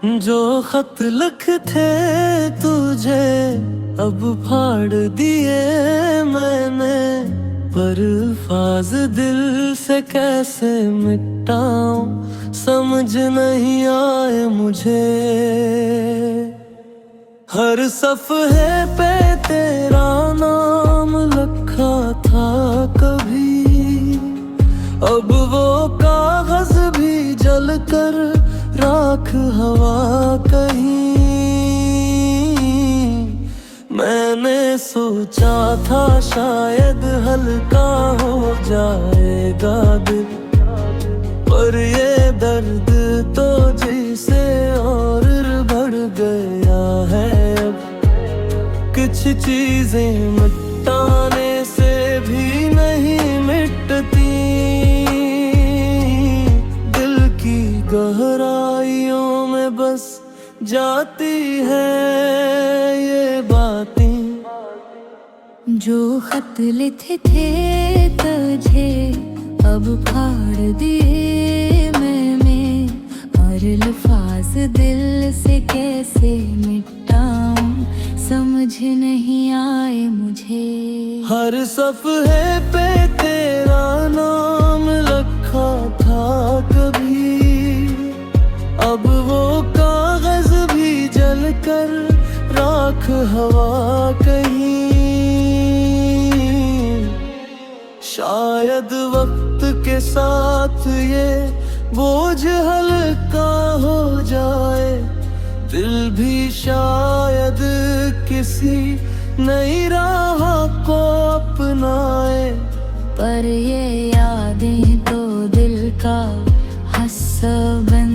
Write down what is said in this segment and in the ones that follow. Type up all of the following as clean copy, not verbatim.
जो खत लिखे तुझे अब फाड़ दिए मैंने, पर अल्फाज दिल से कैसे मिटाऊं समझ नहीं आए मुझे। हर सफ़हे पे तेरा नाम लिखा था कभी, अब वो कागज भी जल कर राख हवा कहीं। मैंने सोचा था शायद हल्का हो जाएगा दिल, पर ये दर्द तो जैसे और बढ़ गया है अब। कुछ चीजें मिटाने से भी नहीं मिटती, दिल की गहराइयों में बस जाती है ये बातें। जो खत लिखे थे तुझे अब फाड़ दिए मैंने, और अल्फाज दिल से कैसे मिटाऊं समझ नहीं आए मुझे। हर सफ़हे पे तेरा नाम लिखा था कभी, अब वो कागज भी जल कर राख हवा कहीं। शायद वक्त के साथ ये बोझ हल्का हो जाए, दिल भी शायद किसी नई राह को अपनाए। पर ये यादें तो दिल का हिस्सा बन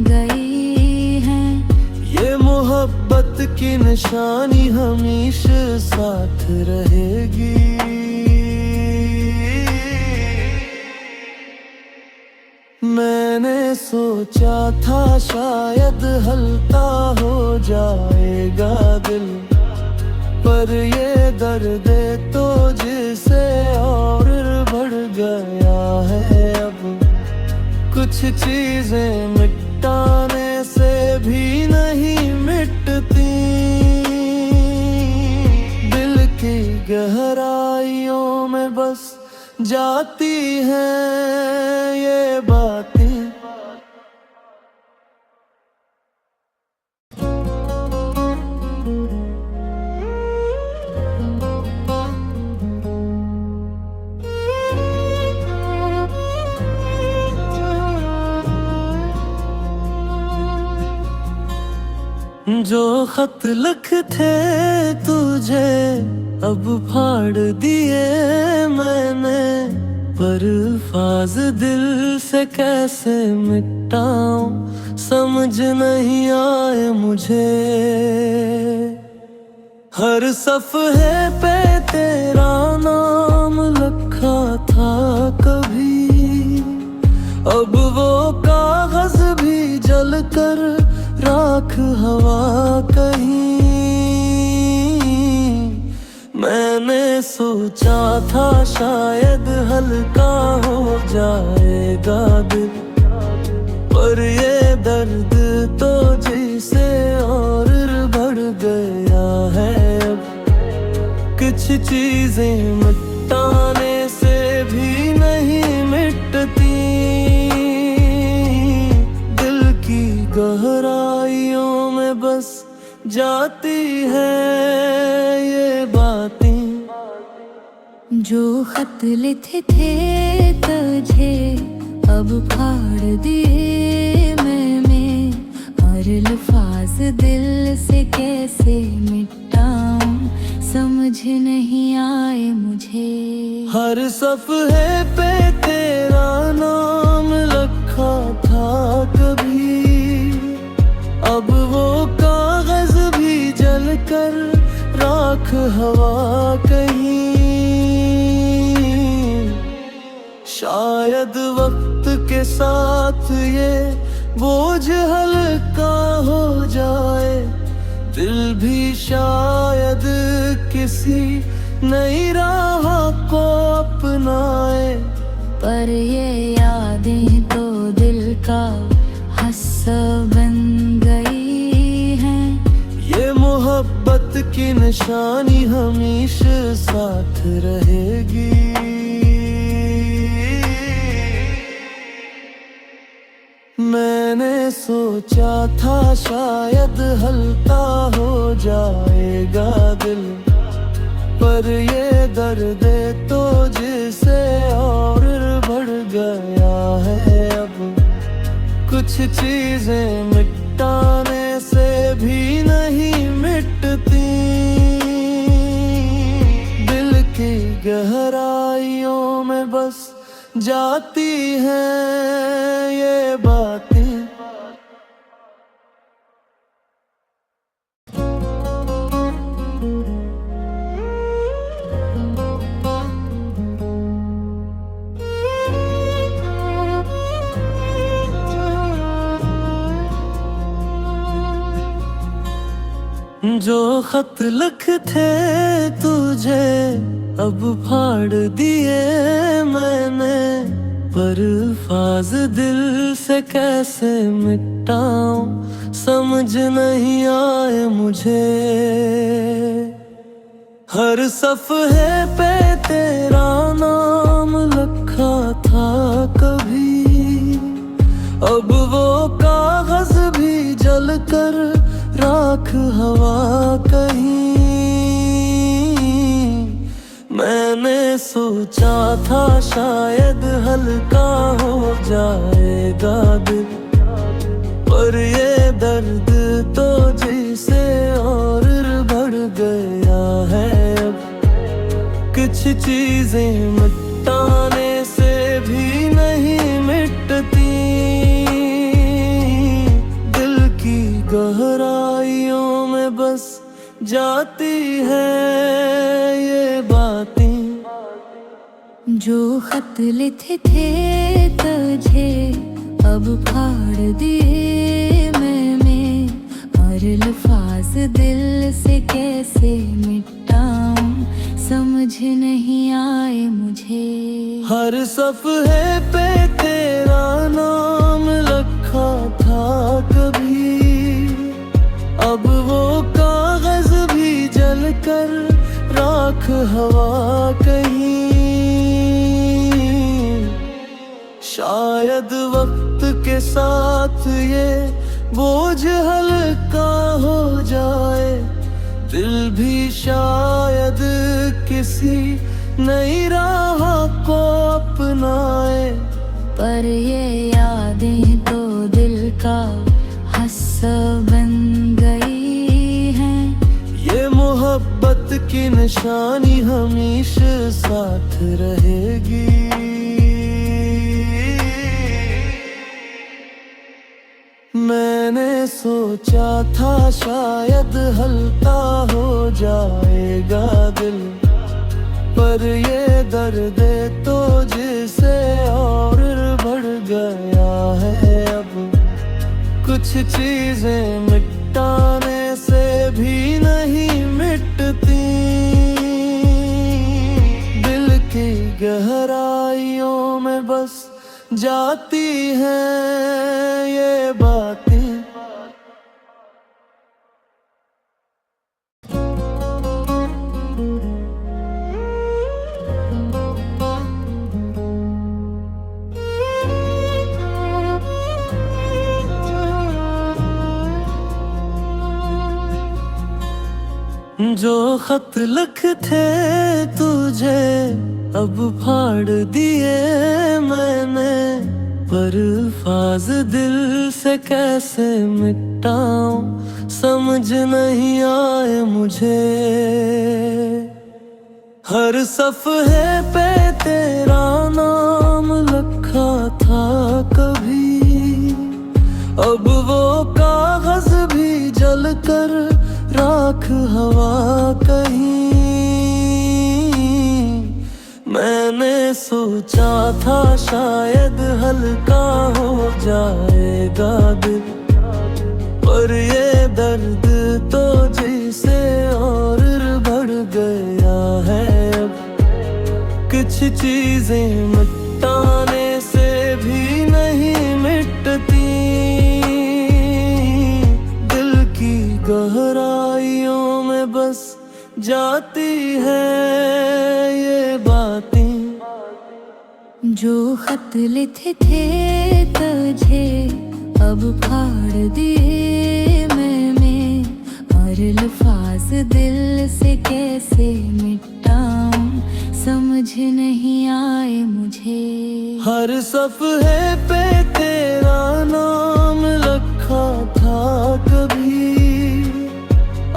गई हैं, ये मोहब्बत की निशानी हमेशा साथ रहेगी। मैंने सोचा था शायद हल्का हो जाएगा दिल, पर ये दर्द तो जिसे और बढ़ गया है अब। कुछ चीजें मिटाने से भी नहीं मिटती, दिल की गहराइयों में बस जाती हैं ये बातें। जो खत लिखे तुझे अब फाड़ दिए मैंने, पर अल्फाज दिल से कैसे मिटाऊं समझ नहीं आए मुझे। हर सफ़हे पे तेरा नाम लिखा था कभी, अब वो कागज भी जल कर राख हवा कहीं। मैंने सोचा था शायद हल्का हो जाएगा दिल, पर ये दर्द तो जैसे और बढ़ गया है अब। कुछ चीजें मिटाने से भी नहीं मिटती, दिल की गहराइयों में बस जाती है ये बातें। जो खत लिखे थे तुझे अब फाड़ दिए मैंने, और अल्फाज दिल से कैसे मिटाऊं समझ नहीं आए मुझे। हर सफ़हे पे तेरा नाम लिखा था कभी, अब वो कागज भी जल कर राख हवा कहीं। शायद वक्त के साथ ये बोझ हल्का हो जाए, दिल भी शायद किसी नई राह को अपनाए। पर ये यादें तो दिल का हिस्सा बन गई की निशानी हमेशा साथ रहेगी। मैंने सोचा था शायद हल्का हो जाएगा दिल, पर ये दर्द तो जिसे और बढ़ गया है अब। कुछ चीजें मिटाने से भी नहीं मिटती, दिल की गहराइयों में बस जाती हैं ये बातें। जो खत लिखते तुझे अब फाड़ दिए मैंने, पर अल्फाज दिल से कैसे मिटाऊं समझ नहीं आए मुझे। हर सफ़हे पे तेरा नाम लिखा था कभी, अब वो कागज भी जल कर राख हवा कहीं। मैंने सोचा था शायद हल्का हो जाएगा दिल, पर ये दर्द तो जिसे और बढ़ गया है अब। कुछ चीजें मिटाने से भी नहीं मिटती, दिल की गहराइयों में बस जाती है ये बातें। जो खत लिखे थे तुझे अब फाड़ दिए मैंने, और अल्फाज दिल से कैसे मिटाऊं समझ नहीं आए मुझे। हर सफ़हे पे तेरा नाम लिखा था कभी, अब वो कागज भी जल कर राख हवा कहीं। शायद वक्त के साथ ये बोझ हल्का हो जाए, दिल भी शायद किसी नई राह को अपनाए। पर ये यादें तो दिल का हिस्सा बन गई हैं, ये मोहब्बत की निशानी हमेशा साथ रहेगी। मैंने सोचा था शायद हल्का हो जाएगा दिल, पर ये दर्द तो जिसे और बढ़ गया है अब। कुछ चीजें मिटाने से भी नहीं मिटती, दिल की गहराइयों में बस जाती हैं ये बातें। जो खत लिखते तुझे अब फाड़ दिए मैंने, पर अल्फाज दिल से कैसे मिटाऊं समझ नहीं आए मुझे। हर सफ़हे पे तेरा नाम लिखा था कभी, अब वो कागज भी जल कर राख हवा कहीं। मैंने सोचा था शायद हल्का हो जाएगा दिल, पर ये दर्द तो जिसे और बढ़ गया है अब। कुछ चीजें मिटाने से भी नहीं मिटती, दिल की गहराइयों में बस जाती है ये बातें। जो खत लिखे थे तुझे अब फाड़ दिए मैंने, और अल्फाज दिल से कैसे मिटाऊं समझ नहीं आए मुझे। हर सफ़े पे तेरा नाम लिखा था कभी,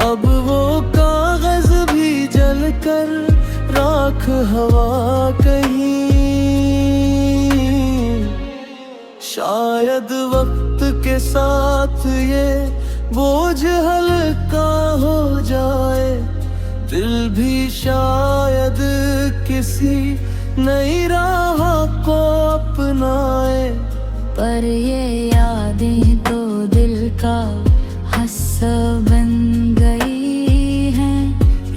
अब वो कागज भी जल कर राख हवा कहीं। शायद वक्त के साथ ये बोझ हल्का हो जाए, दिल भी शायद किसी नई राह को अपनाए। पर ये यादें तो दिल का हिस्सा बन गई हैं।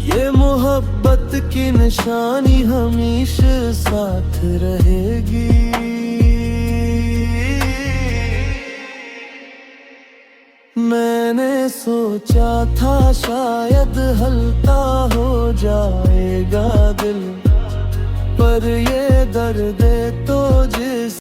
ये मोहब्बत की निशानी हमेशा साथ रहेगी। मैंने सोचा था शायद हल्का हो जाएगा दिल, पर ये दर्द तो जिस